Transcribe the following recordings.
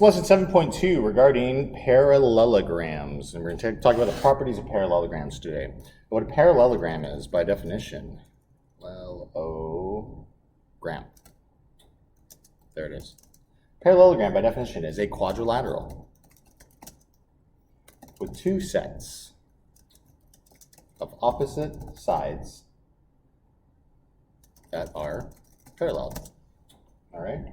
It's lesson 7.2 regarding parallelograms, and we're going to talk about the properties of parallelograms today. What a parallelogram is, by definition, parallelogram. There it is. Parallelogram, by definition, is a quadrilateral with two sets of opposite sides that are parallel. All right.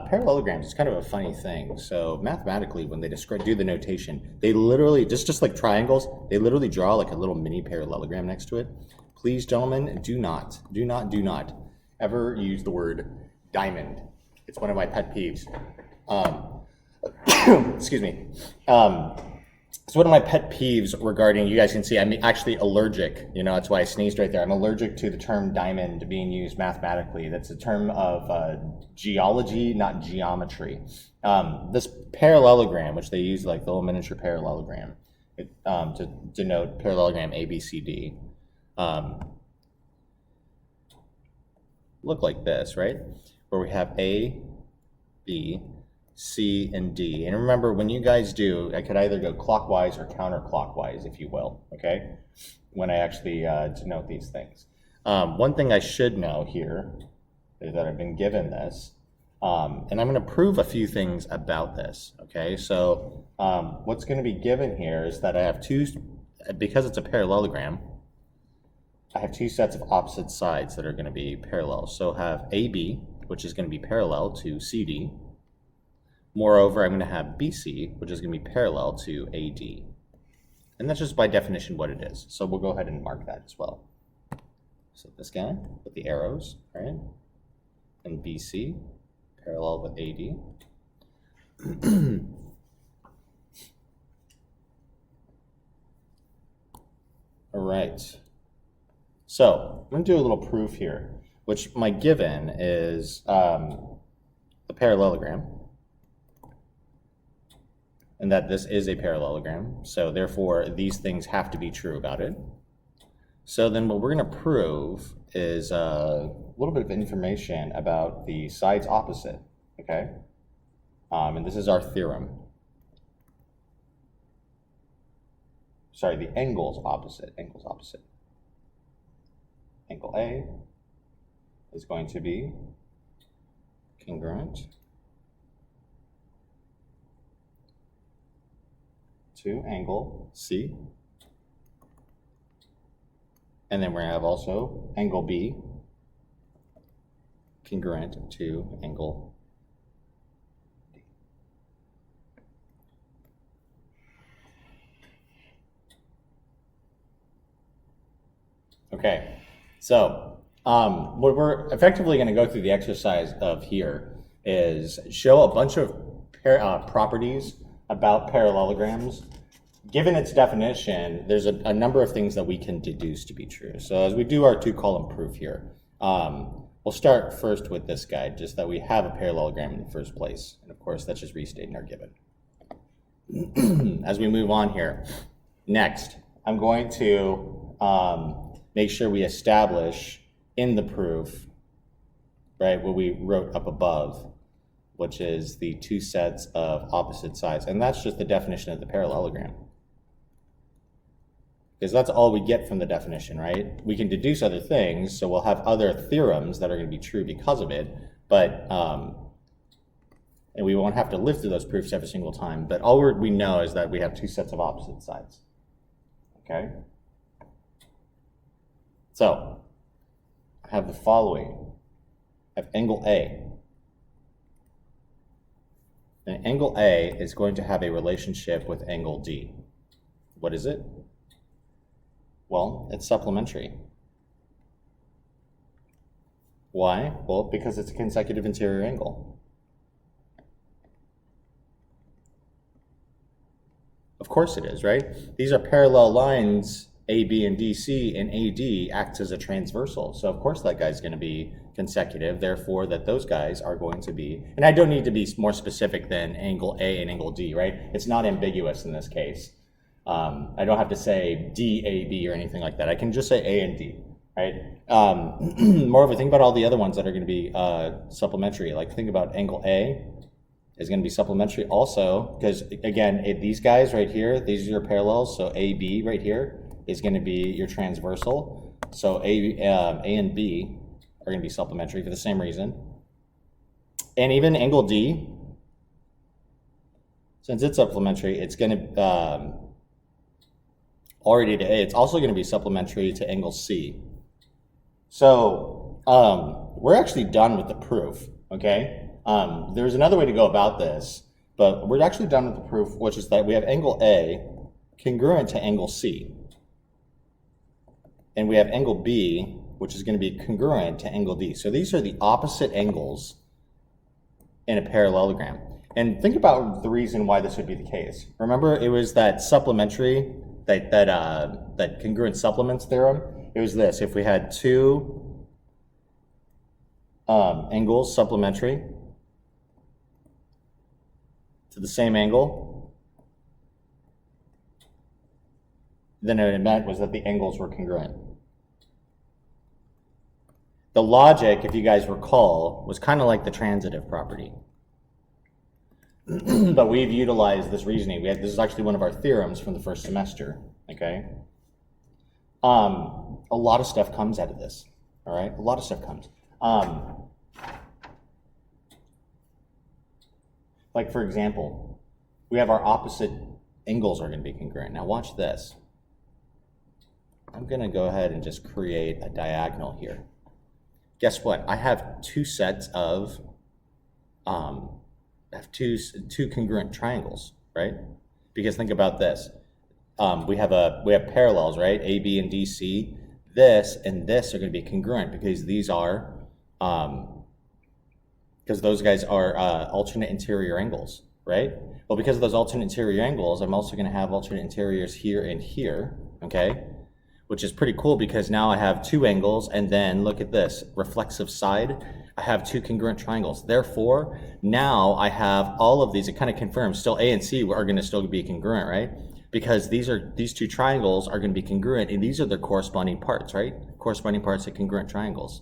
Parallelograms is kind of a funny thing. So mathematically, when they do the notation, they literally, just like triangles, they literally draw like a little mini parallelogram next to it. Please, gentlemen, do not ever use the word diamond. It's one of my pet peeves. Excuse me. It's one of my pet peeves regarding, you guys can see I'm actually allergic, that's why I sneezed right there. I'm allergic to the term diamond being used mathematically. That's a term of geology, not geometry. This parallelogram, which they use like the little miniature parallelogram to denote parallelogram ABCD, look like this, right? Where we have A, B, C, and D. And remember, when you guys do, I could either go clockwise or counterclockwise, if you will, okay? When I actually denote these things. One thing I should know here is that I've been given this, and I'm going to prove a few things about this, okay? So what's going to be given here is that I have because it's a parallelogram, I have two sets of opposite sides that are going to be parallel. So I have AB, which is going to be parallel to CD. Moreover, I'm going to have BC, which is going to be parallel to AD. And that's just by definition what it is. So we'll go ahead and mark that as well. So this guy with the arrows, right? And BC, parallel with AD. All right. So I'm going to do a little proof here, which my given is the parallelogram, and that this is a parallelogram, so therefore these things have to be true about it. So then what we're going to prove is a little bit of information about the sides opposite, okay? And this is our theorem. Sorry, the angles opposite. Angle A is going to be congruent to angle C. And then we're going to have also angle B congruent to angle D. Okay, so what we're effectively going to go through the exercise of here is show a bunch of properties about parallelograms. Given its definition, there's a number of things that we can deduce to be true. So as we do our two-column proof here, we'll start first with this guy, just that we have a parallelogram in the first place. And of course, that's just restating our given. As we move on here, next, I'm going to make sure we establish in the proof, right, what we wrote up above, which is the two sets of opposite sides. And that's just the definition of the parallelogram. Because that's all we get from the definition, right? We can deduce other things, so we'll have other theorems that are going to be true because of it, but and we won't have to live through those proofs every single time, but all we know is that we have two sets of opposite sides, okay? So, I have the following. I have angle A. And angle A is going to have a relationship with angle D. What is it? Well, it's supplementary. Why? Well, because it's a consecutive interior angle. Of course it is, right? These are parallel lines, AB and DC, and AD acts as a transversal. So of course that guy's going to be consecutive, therefore that those guys are going to be, and I don't need to be more specific than angle A and angle D, right? It's not ambiguous in this case. I don't have to say DAB or anything like that. I can just say A and D, right? Moreover, think about all the other ones that are going to be supplementary. Like think about angle A is going to be supplementary also, because again, these guys right here, these are your parallels. So AB right here is going to be your transversal. So A and B are going to be supplementary for the same reason. And even angle D, since it's supplementary, it's going to, already to A, it's also going to be supplementary to angle C. So we're actually done with the proof, okay? There's another way to go about this, but we're actually done with the proof, which is that we have angle A congruent to angle C. And we have angle B, which is going to be congruent to angle D. So these are the opposite angles in a parallelogram. And think about the reason why this would be the case. Remember, it was that supplementary, that congruent supplements theorem. It was this: if we had two angles supplementary to the same angle, then what it meant was that the angles were congruent. The logic, if you guys recall, was kind of like the transitive property. But we've utilized this reasoning. This is actually one of our theorems from the first semester, okay? A lot of stuff comes out of this, all right? A lot of stuff comes. Like, for example, we have our opposite angles are going to be congruent. Now watch this. I'm going to go ahead and just create a diagonal here. Guess what? I have two sets of, two congruent triangles, right? Because think about this. We have parallels, right? A, B, and D, C. This and this are going to be congruent because these are, because those guys are alternate interior angles, right? Well, because of those alternate interior angles, I'm also going to have alternate interiors here and here, okay? Which is pretty cool because now I have two angles, and then look at this, reflexive side. I have two congruent triangles. Therefore, now I have all of these. It kind of confirms still A and C are going to still be congruent, right? Because these two triangles are going to be congruent, and these are their corresponding parts, right? Corresponding parts of congruent triangles.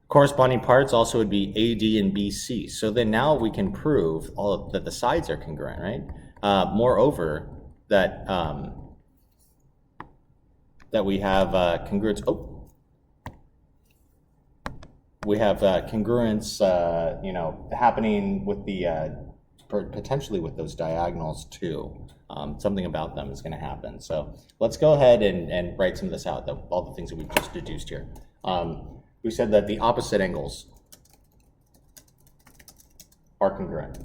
Corresponding parts also would be AD and BC. So then now we can prove that the sides are congruent, right? Moreover, that we have congruence. We have congruence, happening with the potentially with those diagonals too. Something about them is going to happen. So let's go ahead and write some of this out. All the things that we've just deduced here. We said that the opposite angles are congruent.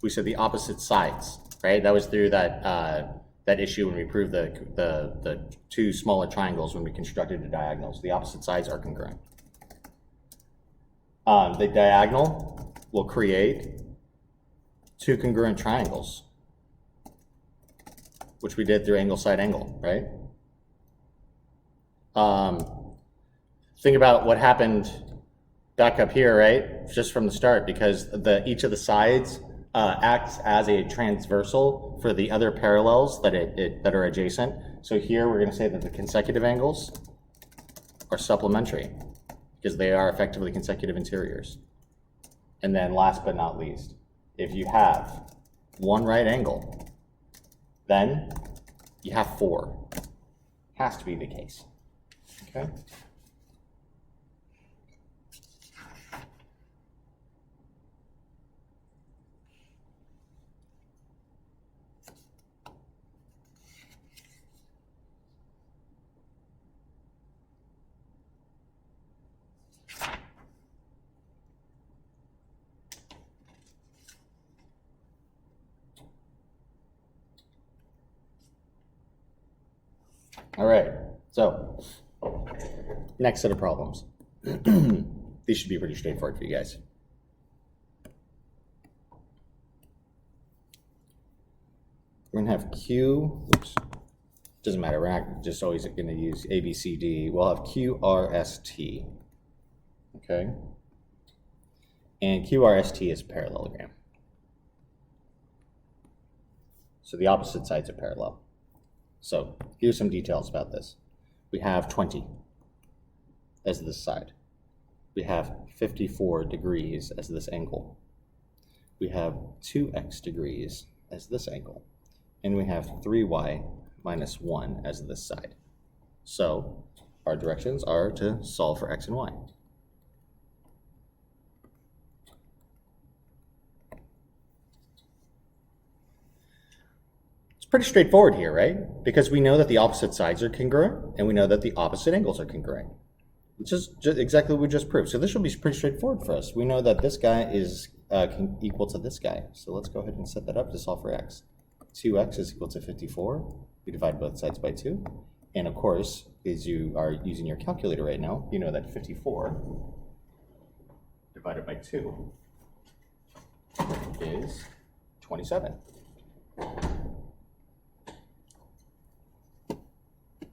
We said the opposite sides, right? That was through that issue when we proved the two smaller triangles when we constructed the diagonals. The opposite sides are congruent. The diagonal will create two congruent triangles, which we did through angle side angle, right? Think about what happened back up here, right? Just from the start, because each of the sides acts as a transversal for the other parallels that are adjacent. So here we're going to say that the consecutive angles are supplementary because they are effectively consecutive interiors. And then last but not least, if you have one right angle, then you have four. Has to be the case. Okay? All right, so next set of problems. These should be pretty straightforward for you guys. We're gonna have Q, oops, doesn't matter, we're not just always gonna use A, B, C, D. We'll have Q, R, S, T, okay? And Q, R, S, T is a parallelogram. So the opposite sides are parallel. So here's some details about this. We have 20 as this side. We have 54 degrees as this angle. we have 2x degrees as this angle, and we have 3y minus 1 as this side. So our directions are to solve for x and y. It's pretty straightforward here, right? Because we know that the opposite sides are congruent, and we know that the opposite angles are congruent. It's just exactly what we just proved. So this should be pretty straightforward for us. We know that this guy is equal to this guy. So let's go ahead and set that up to solve for x. 2x is equal to 54. We divide both sides by 2. And of course, as you are using your calculator right now, you know that 54 divided by 2 is 27.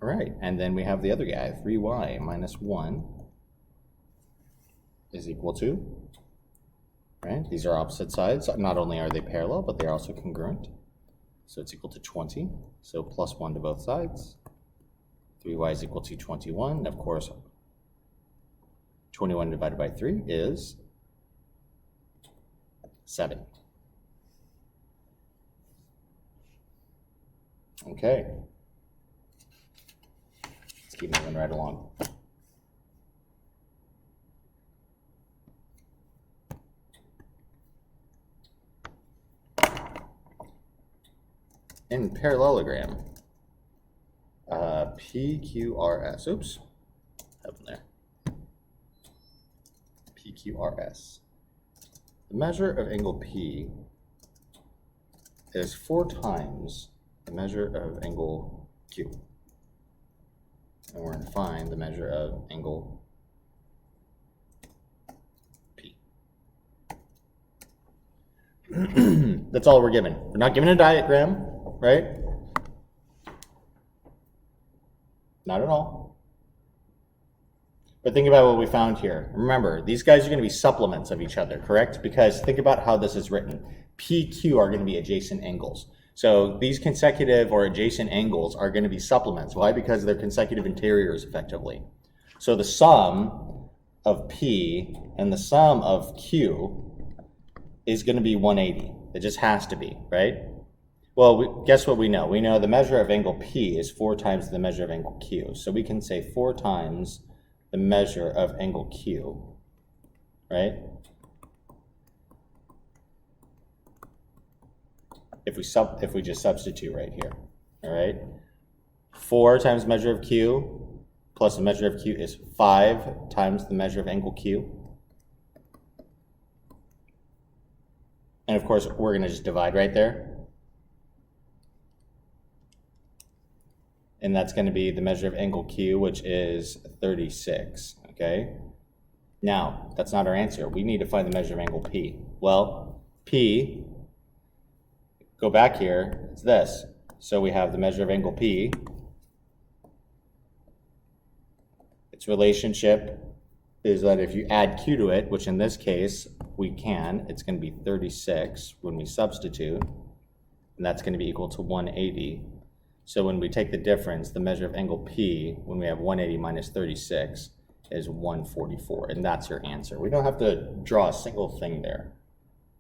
All right, and then we have the other guy, 3y minus 1 is equal to, right? These are opposite sides. Not only are they parallel, but they're also congruent. So it's equal to 20. So plus 1 to both sides. 3y is equal to 21. And of course, 21 divided by 3 is 7. Okay. Let's keep moving right along. In parallelogram, PQRS, oops, happened there. PQRS. The measure of angle P is 4 times the measure of angle Q. And we're going to find the measure of angle P. That's all we're given. We're not given a diagram, right? Not at all. But think about what we found here. Remember, these guys are going to be supplements of each other, correct? Because think about how this is written. PQ are going to be adjacent angles. So these consecutive or adjacent angles are going to be supplements. Why? Because they're consecutive interiors, effectively. So the sum of P and the sum of Q is going to be 180. It just has to be, right? Well, guess what we know? We know the measure of angle P is 4 times the measure of angle Q. So we can say 4 times the measure of angle Q, right? If we just substitute right here, all right? 4 times the measure of Q plus the measure of Q is 5 times the measure of angle Q. And of course, we're going to just divide right there. And that's going to be the measure of angle Q, which is 36, okay? Now, that's not our answer. We need to find the measure of angle P. Well, P, go back here, it's this. So we have the measure of angle P. Its relationship is that if you add Q to it, which in this case we can, it's going to be 36 when we substitute, and that's going to be equal to 180. So when we take the difference, the measure of angle P, when we have 180 minus 36, is 144, and that's your answer. We don't have to draw a single thing there,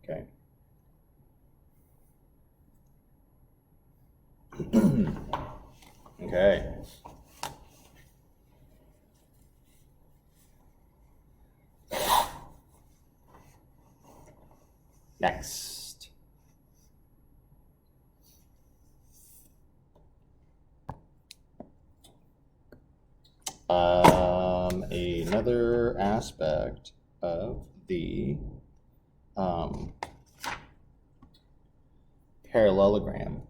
okay? Okay. Next. Another aspect of the parallelogram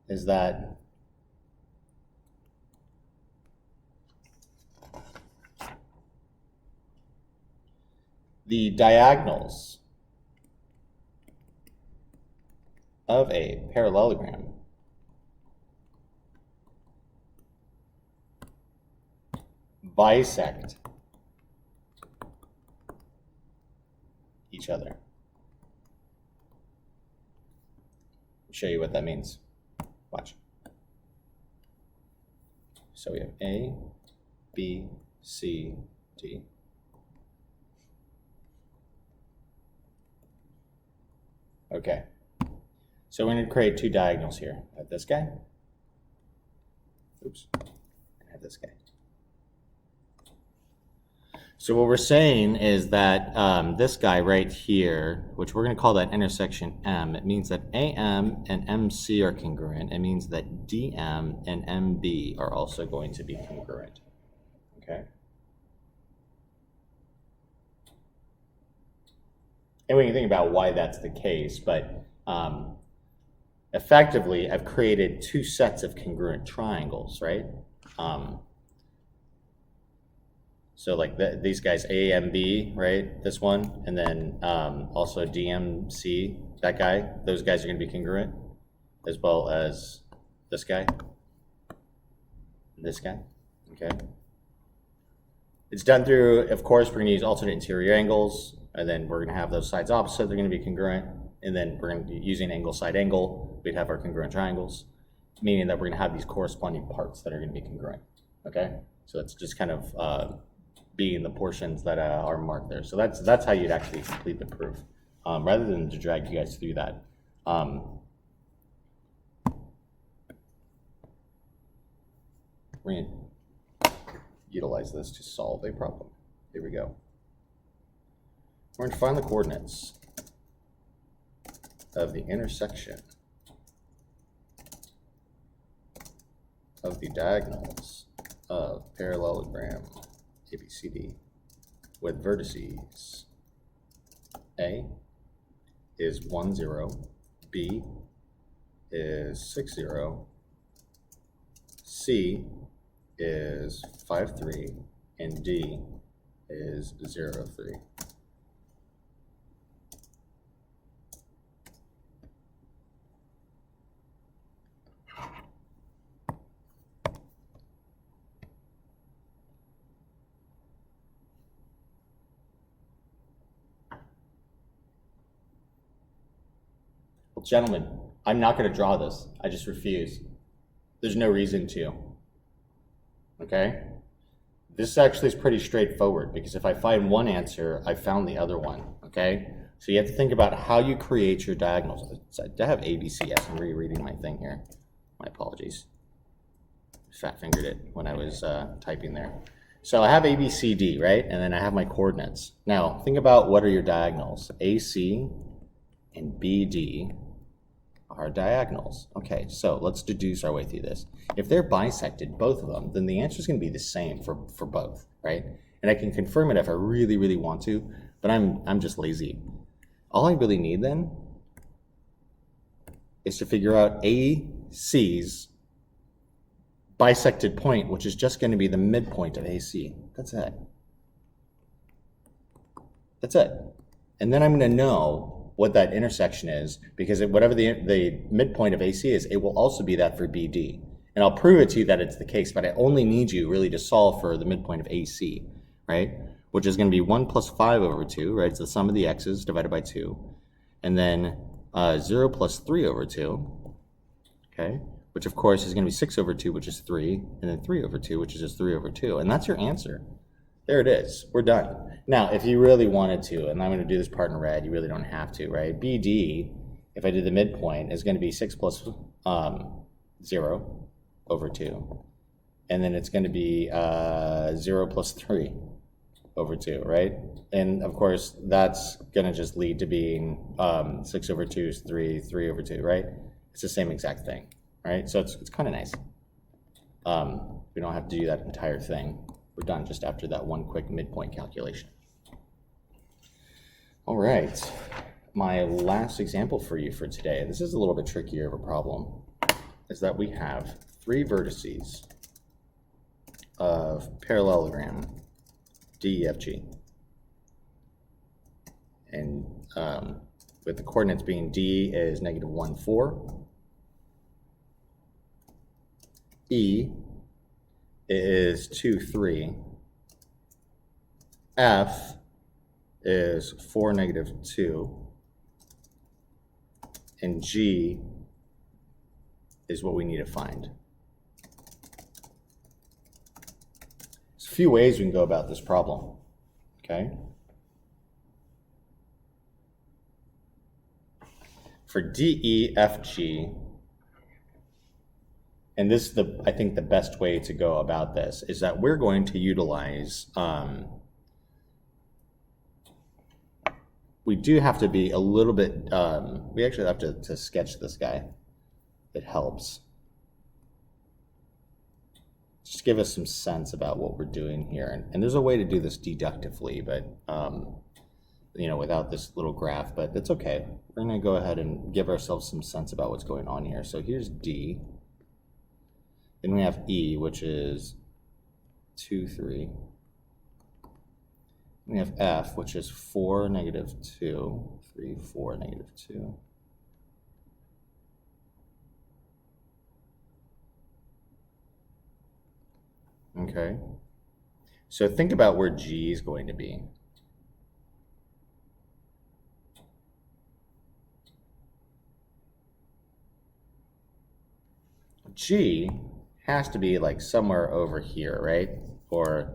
is that the diagonals of a parallelogram bisect each other. I'll show you what that means. Watch. So we have A, B, C, D. Okay. So we're going to create two diagonals here. I have this guy. Oops. I have this guy. So what we're saying is that this guy right here, which we're going to call that intersection M, it means that AM and MC are congruent. It means that DM and MB are also going to be congruent. Okay. And we can think about why that's the case, but effectively, I've created two sets of congruent triangles, right? So like these guys, AMB, right? This one, and then also DMC, that guy. Those guys are going to be congruent, as well as this guy, this guy. Okay. It's done through, of course, we're going to use alternate interior angles, and then we're going to have those sides opposite. They're going to be congruent, and then we're going to be using angle side angle. We'd have our congruent triangles, meaning that we're going to have these corresponding parts that are going to be congruent. Okay. So it's just kind of being the portions that are marked there. So that's how you'd actually complete the proof, rather than to drag you guys through that. We're going to utilize this to solve a problem. Here we go. We're going to find the coordinates of the intersection of the diagonals of parallelogram ABCD with vertices. A is 1, 0, B is 6, 0, C is 5, 3, and D is 0, 3. Well, gentlemen, I'm not going to draw this. I just refuse. There's no reason to. Okay? This actually is pretty straightforward, because if I find one answer, I found the other one. Okay? So you have to think about how you create your diagonals. I have ABC. Yes, I'm rereading my thing here. My apologies. Fat fingered it when I was typing there. So I have ABCD, right? And then I have my coordinates. Now, think about what are your diagonals. AC and BD are diagonals. Okay, so let's deduce our way through this. If they're bisected, both of them, then the answer is going to be the same for both, right? And I can confirm it if I really, really want to, but I'm just lazy. All I really need then is to figure out AC's bisected point, which is just going to be the midpoint of AC. That's it. That's it. And then I'm going to know what that intersection is, because whatever the midpoint of AC is, it will also be that for BD. And I'll prove it to you that it's the case, but I only need you really to solve for the midpoint of AC, right? Which is going to be 1 plus 5 over 2, right? It's the sum of the x's divided by 2. And then 0 plus 3 over 2, okay? Which of course is going to be 6 over 2, which is 3, and then 3 over 2, which is just 3 over 2. And that's your answer. There it is. We're done. Now, if you really wanted to, and I'm going to do this part in red, you really don't have to, right? BD, if I did the midpoint, is going to be 6 plus 0 over 2. And then it's going to be 0 plus 3 over 2, right? And of course, that's going to just lead to being 6 over 2 is 3, 3 over 2, right? It's the same exact thing, right? So it's kind of nice. We don't have to do that entire thing. We're done just after that one quick midpoint calculation. All right, my last example for you for today, this is a little bit trickier of a problem, is that we have 3 vertices of parallelogram DEFG. And with the coordinates being D is -1, 4, E is 2, 3, F is 4, -2, and G is what we need to find. There's a few ways we can go about this problem, okay? for D, E, F, G, and this is I think the best way to go about this is that we're going to utilize, we do have to be a little bit, we actually have to sketch this guy. It helps. Just give us some sense about what we're doing here. And there's a way to do this deductively, but you know, without this little graph, but it's okay. We're gonna go ahead and give ourselves some sense about what's going on here. So here's D. Then we have E, which is 2, 3. We have F, which is 4, -2, 3, 4, -2. Okay. So think about where G is going to be. G has to be like somewhere over here, right? Or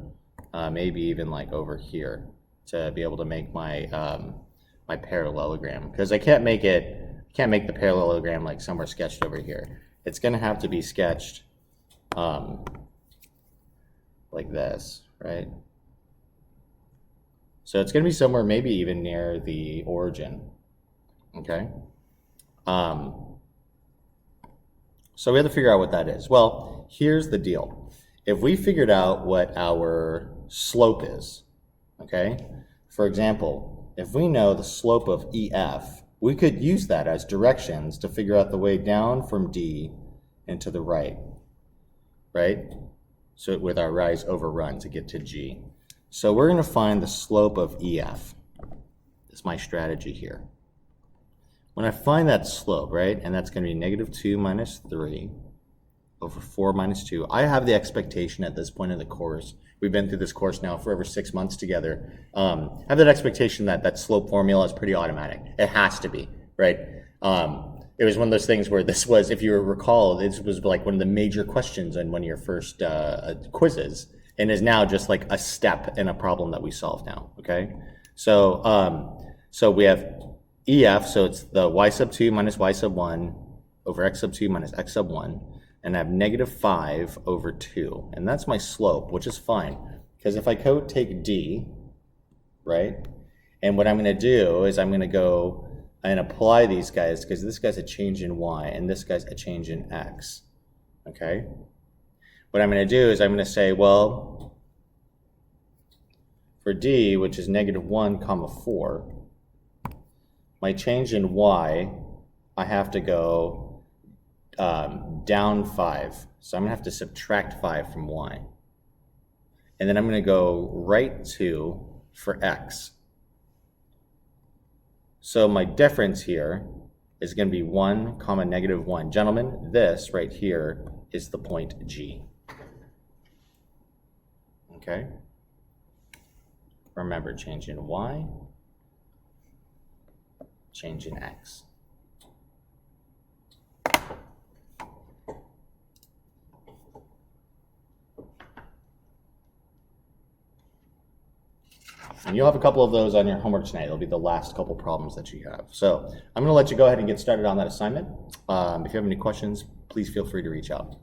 maybe even like over here to be able to make my my parallelogram, because I can't make the parallelogram like somewhere sketched over here. It's going to have to be sketched like this, right? So it's going to be somewhere maybe even near the origin, okay? So we have to figure out what that is. Well, here's the deal. If we figured out what our slope is, okay? For example, if we know the slope of EF, we could use that as directions to figure out the way down from D and to the right, right? So with our rise over run to get to G. So we're going to find the slope of EF. That's my strategy here. When I find that slope, right, and that's going to be -2 minus 3 over 4 minus 2, I have the expectation at this point in the course, we've been through this course now for over 6 months together, I have that expectation that that slope formula is pretty automatic. It has to be, right? It was one of those things where this was, if you recall, this was like one of the major questions in one of your first quizzes, and is now just like a step in a problem that we solve now, okay? So, so we have EF, so it's the y sub 2 minus y sub 1 over x sub 2 minus x sub 1, and I have -5 over 2, and that's my slope, which is fine, because if I take D, right, and what I'm going to do is I'm going to go and apply these guys, because this guy's a change in y, and this guy's a change in x, okay? What I'm going to do is I'm going to say, well, for D, which is -1, 4, my change in y, I have to go down 5. So I'm going to have to subtract 5 from y. And then I'm going to go right 2 for x. So my difference here is going to be 1, -1. Gentlemen, this right here is the point G. Okay? Remember, change in y, change in x. And you'll have a couple of those on your homework tonight. It'll be the last couple problems that you have. So I'm going to let you go ahead and get started on that assignment. If you have any questions, please feel free to reach out.